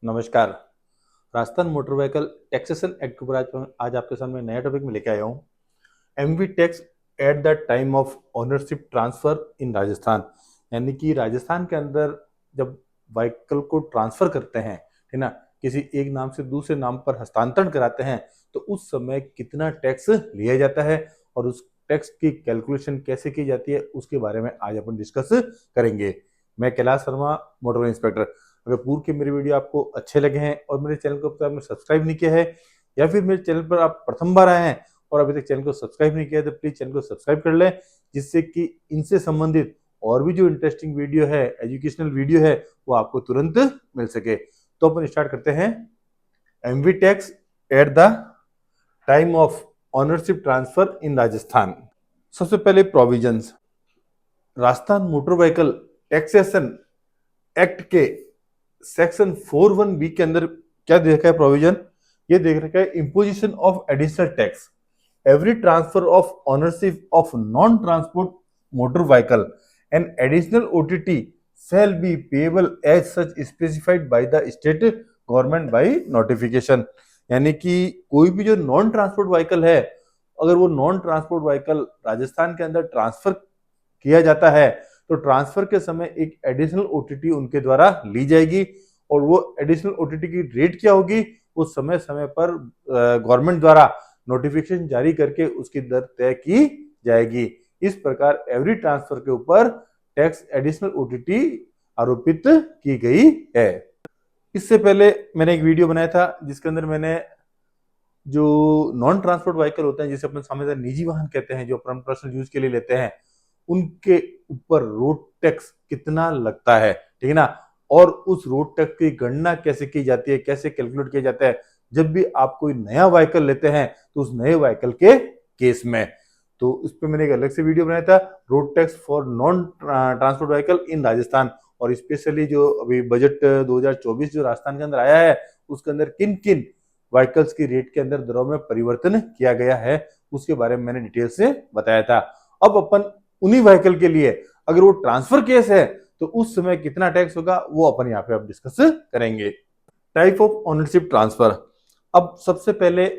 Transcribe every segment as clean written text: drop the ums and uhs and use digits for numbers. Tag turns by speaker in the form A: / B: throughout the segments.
A: नमस्कार। Rajasthan motor vehicle taxation act के ऊपर आज आपके सामने नया टॉपिक में लेके आया हूँ। MV tax at the time of ownership transfer in Rajasthan, यानी कि राजस्थान के अंदर जब व्हीकल को ट्रांसफर करते हैं, है ना, किसी एक नाम से दूसरे नाम पर हस्तांतरण कराते हैं, तो उस समय कितना टैक्स लिया जाता है और उस टैक्स की कैलकुलेशन कैसे की जाती है, उसके बारे में आज अपन डिस्कस करेंगे। मैं कैलाश शर्मा, मोटर इंस्पेक्टर। अगर पूर्व के मेरे वीडियो आपको अच्छे लगे हैं और मेरे चैनल को आपने सब्सक्राइब नहीं किया है, या फिर मेरे चैनल पर आप प्रथम बार आए हैं और अभी तक चैनल को सब्सक्राइब नहीं किया है, तो प्लीज चैनल को सब्सक्राइब कर लें, जिससे कि इनसे संबंधित और भी जो इंटरेस्टिंग वीडियो है, एजुकेशनल वीडियो है, वो आपको तुरंत मिल सके। तो अपन स्टार्ट करते हैं। MV tax at the time of ownership transfer in Rajasthan. सबसे पहले provisions. Rajasthan motor vehicle taxation act के सेक्शन 41B के अंदर क्या दे रखा है प्रोविजन? ये देख रखा है imposition of additional tax every transfer of ownership of non transport motor vehicle and additional OTT shall be payable as such specified by the state government by notification। यानी कि कोई भी जो नॉन ट्रांसपोर्ट व्हीकल है, अगर वो non transport vehicle Rajasthan के अंदर ट्रांसफर किया जाता है, तो ट्रांसफर के समय एक एडिशनल ओटीटी उनके द्वारा ली जाएगी, और वो एडिशनल ओटीटी की रेट क्या होगी, वो समय समय पर गवर्नमेंट द्वारा नोटिफिकेशन जारी करके उसकी दर तय की जाएगी। इस प्रकार एवरी ट्रांसफर के ऊपर टैक्स एडिशनल ओटीटी आरोपित की गई है। इससे पहले मैंने एक वीडियो बनाया था जिसके अंदर मैंने जो नॉन ट्रांसपोर्ट व्हीकल होते हैं, जिसे अपन सामान्यतः निजी वाहन कहते हैं, जो अपन पर्सनल यूज के लिए लेते हैं, उनके ऊपर रोड टैक्स कितना लगता है, ठीक है ना, और उस रोड टैक्स की गणना कैसे की जाती है, कैसे कैलकुलेट किया जाता है जब भी आप कोई नया व्हीकल लेते हैं, तो उस नए व्हीकल के केस में। तो इस पर मैंने एक अलग से वीडियो बनाया था, road tax for non transport vehicle in Rajasthan, और स्पेशली जो अभी बजट 2024 जो राजस्थान के अंदर आया है, उसके अंदर किन किन व्हीकल्स की रेट के अंदर दरों में परिवर्तन किया गया है, उसके बारे में मैंने डिटेल से बताया था। अब अपन उन्हीं व्हीकल के लिए अगर वो ट्रांसफर केस है, तो उस समय कितना टैक्स होगा, वो अपन यहाँ पे अब डिस्कस करेंगे। Type of ownership transfer. अब सबसे पहले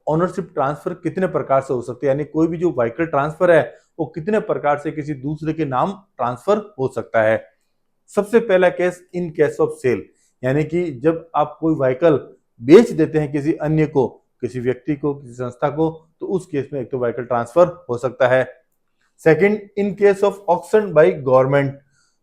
A: ओनरशिप ट्रांसफर कितने प्रकार से हो सकती है, यानी कोई भी जो व्हीकल ट्रांसफर है वो कितने प्रकार से किसी दूसरे के नाम ट्रांसफर हो सकता है। सबसे पहला case in case of sale, यानी कि जब आप कोई व्हीकल बेच देते हैं किसी अन्य को, किसी व्यक्ति को, किसी संस्था को, तो उस केस में एक तो व्हीकल ट्रांसफर हो सकता है। Second, in case of auction by government.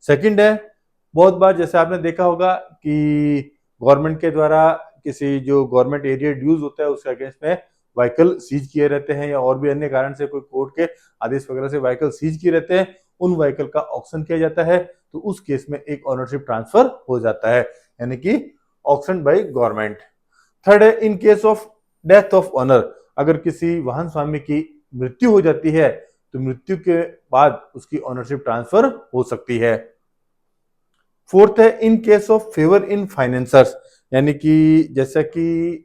A: Second है, बहुत बार जैसे आपने देखा होगा कि गवर्नमेंट के द्वारा किसी जो गवर्नमेंट एरिया ड्यूज होता है उसके अगेंस्ट में व्हीकल सीज किए रहते हैं, या और भी अन्य कारण से कोई कोर्ट के आदेश वगैरह से व्हीकल सीज किए रहते हैं, उन व्हीकल का ऑक्शन किया जाता है, तो उस केस में एक ओनरशिप ट्रांसफर हो जाता है, यानी कि ऑक्शन बाय गवर्नमेंट। थर्ड है, in case of death of owner. अगर किसी वाहन स्वामी की मृत्यु हो जाती है, तो मृत्यु के बाद उसकी ओनरशिप ट्रांसफर हो सकती है। फोर्थ है, in case of favour in financiers, यानी कि जैसा कि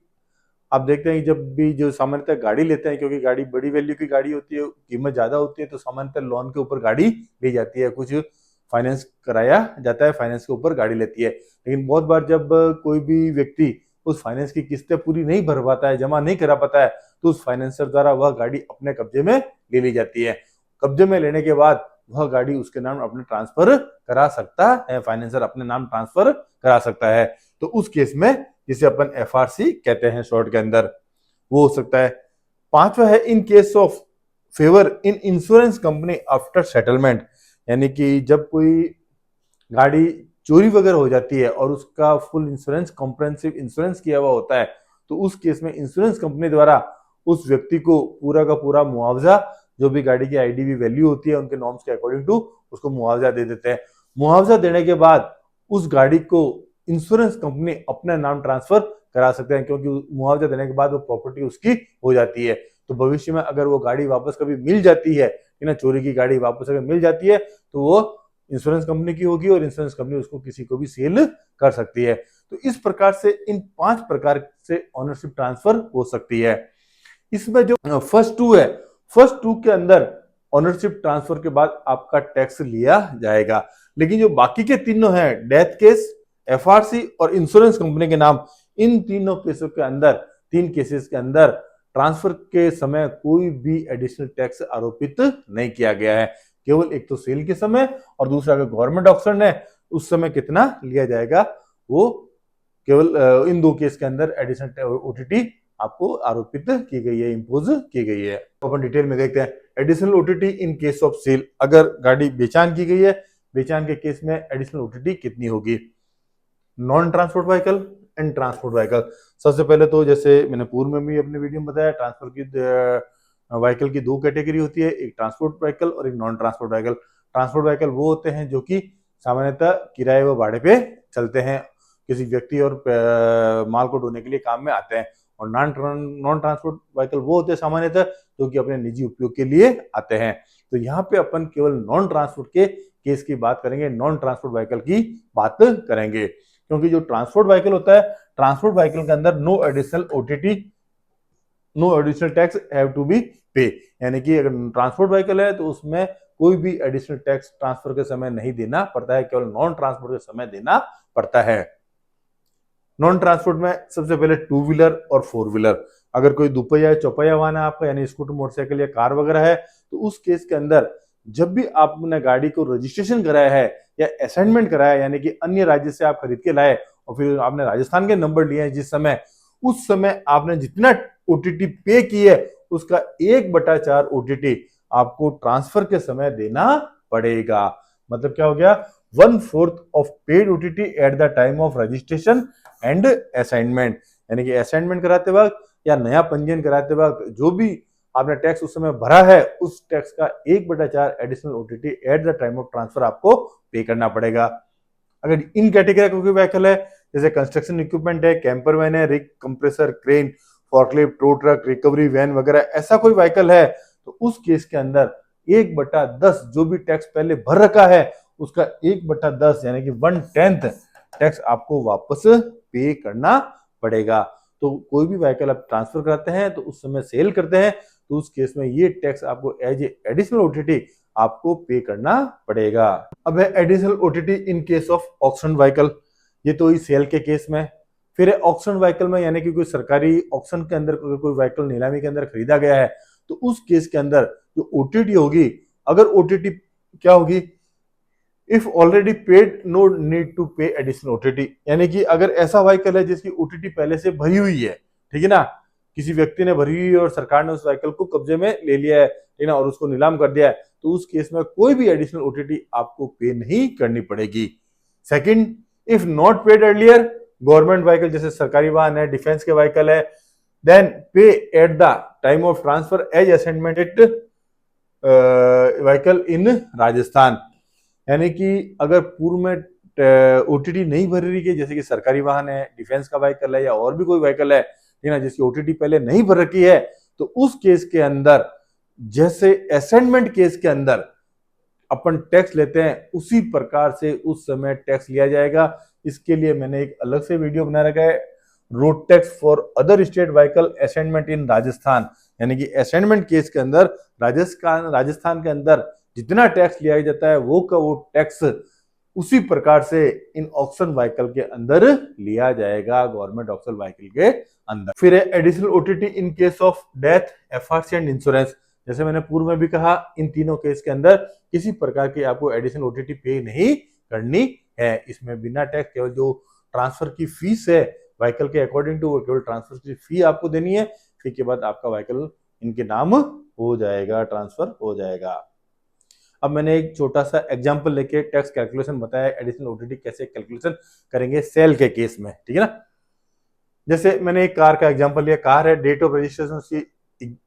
A: आप देखते हैं कि जब भी जो सामान्यतः गाड़ी लेते हैं, क्योंकि गाड़ी बड़ी वैल्यू की गाड़ी होती है, कीमत ज्यादा होती है, तो सामान्यतः लोन के ऊपर गाड़ी ली जाती है, कुछ फाइनेंस कराया जाता है, फाइनेंस के ऊपर गाड़ी लेती है। लेकिन बहुत बार जब कोई भी व्यक्ति उस फाइनेंस की किस्तें पूरी नहीं भर पाता है, जमा नहीं करा पाता है, तो उस फाइनेंसर द्वारा वह गाड़ी अपने कब्जे में ले ली जाती है। कब्जे में लेने के बाद वह गाड़ी उसके नाम अपने ट्रांसफर करा सकता है, फाइनेंसर अपने नाम ट्रांसफर करा सकता है, तो उस केस में जिसे अपन एफआरसी कहते हैं शॉर्ट के अंदर, वो हो सकता है। पांचवा है, in case of favour in insurance company after settlement, यानी कि जब कोई गाड़ी चोरी वगैरह हो जाती है और उसका फुल इंश्योरेंस, कॉम्प्रिहेंसिव इंश्योरेंस किया हुआ होता है, तो उस केस में इंश्योरेंस कंपनी द्वारा उस व्यक्ति को पूरा का पूरा मुआवजा, जो भी गाड़ी की आईडीवी वैल्यू होती है उनके नॉर्म्स के अकॉर्डिंग टू, उसको मुआवजा दे देते हैं। मुआवजा देने के बाद उस गाड़ी को इंश्योरेंस कंपनी अपने नाम ट्रांसफर करा सकते हैं, क्योंकि मुआवजा देने के बाद वो प्रॉपर्टी उसकी हो जाती है। तो भविष्य में अगर वो गाड़ी वापस कभी मिल जाती है, ना चोरी की गाड़ी वापस अगर मिल जाती है, तो वो इंश्योरेंस कंपनी की होगी और इंश्योरेंस कंपनी उसको किसी को भी सेल कर सकती है। तो इस प्रकार से इन 5 प्रकार से ओनरशिप ट्रांसफर हो सकती है। इसमें जो फर्स्ट 2 है, फर्स्ट 2 के अंदर ओनरशिप ट्रांसफर के बाद आपका टैक्स लिया जाएगा, लेकिन जो बाकी के तीनों हैं, डेथ केस, एफआरसी और इंश्योरेंस कंपनी के नाम, इन तीनों केसों के अंदर, तीन केसेस के अंदर ट्रांसफर के समय कोई भी एडिशनल टैक्स आरोपित नहीं किया गया है। केवल एक तो सेल के समय और दूसरा अगर गवर्नमेंट ऑक्शन है उस समय कितना लिया जाएगा, वो केवल इन दो केस के अंदर एडिशनल ओटीटी आपको आरोपित की गई है, इंपोज की गई है। तो अपन डिटेल में देखते हैं additional OTT in case of sale. अगर गाड़ी बेचान की गई है, बेचान के केस में एडिशनल ओटीटी कितनी होगी। Non transport vehicle and transport vehicle. सबसे पहले तो जैसे मैंने पूर्व में भी अपने वीडियो में बताया, ट्रांसफर की व्हीकल की दो कैटेगरी होती है, एक ट्रांसपोर्ट व्हीकल और एक non transport vehicle. Transport vehicle वो होते हैं जो कि सामान्यतः किराए व भाड़े पे चलते हैं, किसी व्यक्ति और माल को ढोने के लिए काम में आते हैं। और नॉन ट्रांसपोर्ट व्हीकल वो होते हैं सामान्यतः जो कि अपने निजी उपयोग के लिए आते हैं। तो यहाँ पे अपन केवल नॉन ट्रांसपोर्ट के केस की बात करेंगे, नॉन ट्रांसपोर्ट व्हीकल की बात करेंगे, क्योंकि जो ट्रांसपोर्ट व्हीकल होता है, ट्रांसपोर्ट व्हीकल के अंदर no additional OTT, no additional tax have to be pay. यानी कि अगर ट्रांसपोर्ट व्हीकल है तो उसमें कोई भी एडिशनल टैक्स ट्रांसफर के समय नहीं देना पड़ता है, केवल नॉन ट्रांसपोर्ट के समय देना पड़ता है। नॉन ट्रांसपोर्ट में सबसे पहले टू व्हीलर और फोर व्हीलर। अगर कोई दुपहिया चौपहिया वाहन है आपका, यानी स्कूटर मोटरसाइकिल या कार वगैरह है, तो उस केस के अंदर जब भी आपने गाड़ी को रजिस्ट्रेशन कराया है या असाइनमेंट कराया, यानी कि अन्य राज्य से आप खरीद के लाए और फिर आपने राजस्थान के नंबर लिए हैं जिस समय, उस समय आपने जितना ओटीटी पे की है उसका 1/4 ओटीटी आपको ट्रांसफर के समय देना पड़ेगा। मतलब क्या हो गया, 1/4 of paid OTT eight the time of registration and assignment. यानी कि असाइनमेंट कराते वक्त या नया पंजीयन कराते वक्त जो भी आपने टैक्स उस समय भरा है, उस टैक्स का 1/4 additional OTT eight the time of transfer आपको पे करना पड़ेगा। अगर इन कैटेगरी का कोई व्हीकल है, जैसे कंस्ट्रक्शन इक्विपमेंट है, कैंपर वैन है, rig compressor, crane, forklift, tow truck, recovery van वगैरह, ऐसा कोई व्हीकल है, तो उस केस के अंदर 1/10 जो भी टैक्स पहले भर रखा है उसका 1/10 यानी कि 1/10 टैक्स आपको वापस पे करना पड़ेगा। तो कोई भी व्हीकल आप ट्रांसफर कराते हैं तो उस समय सेल करते हैं, तो उस केस में ये टैक्स आपको एज ए एडिशनल ओटीटी आपको पे करना पड़ेगा। अब है additional OTT in case of auction vehicle. ये तो ही सेल के केस में। फिर है ऑक्शन व्हीकल में, यानी कि कोई सरकारी ऑक्शन के अंदर कोई व्हीकल नीलामी के अंदर खरीदा गया है, तो उस केस के अंदर जो ओटीटी होगी, अगर ओटीटी क्या होगी, if already paid no need to pay additional OTT. यानी कि अगर ऐसा व्हीकल है जिसकी ओटीटी पहले से भरी हुई है, ठीक है ना, किसी व्यक्ति ने भरी हुई है और सरकार ने उस व्हीकल को कब्जे में ले लिया है, ठीक है ना, और उसको नीलाम कर दिया है, तो उस केस में कोई भी एडिशनल ओटीटी आपको पे नहीं करनी पड़ेगी। Second, if not paid earlier, government vehicle जैसे सरकारी वाहन है, डिफेंस के व्हीकल है, then pay at the time of transfer as assignment vehicle in Rajasthan. यानी कि अगर पूर्व में ओटीटी नहीं भरी रही है, जैसे कि सरकारी वाहन है, डिफेंस का व्हीकल है या और भी कोई व्हीकल है, ठीक है ना, जिसकी ओटीटी पहले नहीं भर रखी है, तो उस केस के अंदर जैसे असाइनमेंट केस के अंदर अपन टैक्स लेते हैं उसी प्रकार से उस समय टैक्स लिया जाएगा। इसके लिए मैंने एक अलग से वीडियो बना रखा है, road tax for other state vehicle assignment इन राजस्थान। यानी कि असाइनमेंट केस के अंदर राजस्थान के अंदर जितना टैक्स लिया जाता है वो का वो टैक्स उसी प्रकार से इन ऑक्शन व्हीकल के अंदर लिया जाएगा, गवर्नमेंट ऑक्शन व्हीकल के अंदर। फिर है additional OTT in case of death, FRC and insurance. जैसे मैंने पूर्व में भी कहा, इन तीनों केस के अंदर किसी प्रकार की आपको एडिशनल ओटीटी पे नहीं करनी है। इसमें बिना टैक्स केवल जो ट्रांसफर की फीस है व्हीकल के अकॉर्डिंग टू, वो केवल ट्रांसफर की फी आपको देनी है, फिर के बाद आपका व्हीकल इनके नाम हो जाएगा, ट्रांसफर हो जाएगा। अब मैंने एक छोटा सा एग्जांपल लेके टैक्स कैलकुलेशन बताया, एडिशनल ओटीटी कैसे कैलकुलेशन करेंगे सेल के केस में, ठीक है ना। जैसे मैंने एक कार का एग्जांपल लिया, कार है, डेट ऑफ रजिस्ट्रेशन उसकी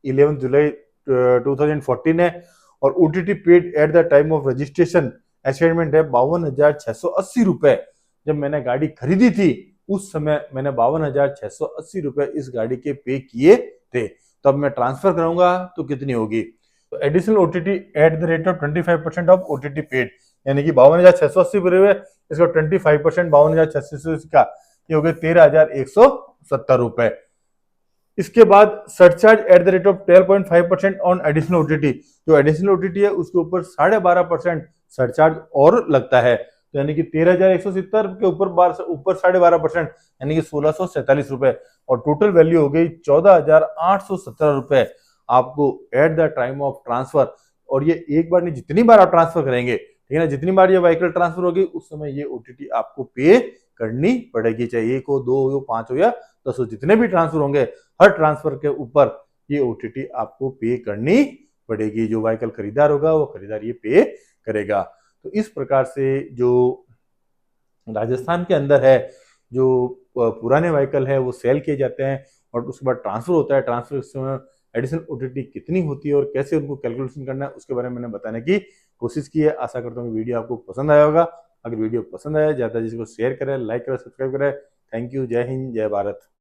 A: 11 जुलाई 2014 है और OTT paid eight the time of registration assignment है 52,680 रुपए। जब मैंने गाड़ी खरीदी थी उस समय मैंने 52,680 रुपए इस गाड़ी के पे किए थे। तो अब मैं ट्रांसफर कराऊंगा तो कितनी होगी, तो additional OTT at the rate of 25% of OTT paid, यानी कि 52,680 रुपए, इसका 25% 52,680 का, ये हो गए 13,170 रुपए। इसके बाद surcharge at the rate of 12.5% on additional OTT. जो एडिशनल ओटीटी है उसके ऊपर 12.5% सरचार्ज और लगता है, तो यानी कि 13,170 के ऊपर 12.5% यानी कि 1647 रुपए, और टोटल वैल्यू हो गई 14,817 रुपए आपको eight the time of transfer. और ये एक बार नहीं, जितनी बार आप ट्रांसफर करेंगे, ठीक है ना, जितनी बार ये व्हीकल ट्रांसफर होगी उस समय ये ओटीटी आपको पे करनी पड़ेगी, चाहे 1 हो, 2 हो, 5 हो या 10 हो, जितने भी ट्रांसफर होंगे हर ट्रांसफर के ऊपर ये ओटीटी आपको पे करनी पड़ेगी। जो व्हीकल खरीदार होगा वो खरीदार ये पे करेगा। तो इस प्रकार से जो राजस्थान के अंदर है, जो पुराने व्हीकल है वो सेल किए जाते हैं और उसके बाद ट्रांसफर होता है। ट्रांसफर के समय एडिशनल ओटीटी कितनी होती है और कैसे उनको कैलकुलेशन करना है उसके बारे में मैंने बताने की कोशिश की है। आशा करता हूँ वीडियो आपको पसंद आया होगा। अगर वीडियो पसंद आया, ज़्यादा जिसको शेयर करें, लाइक करें, सब्सक्राइब करें। Thank you. जय हिंद, जय भारत।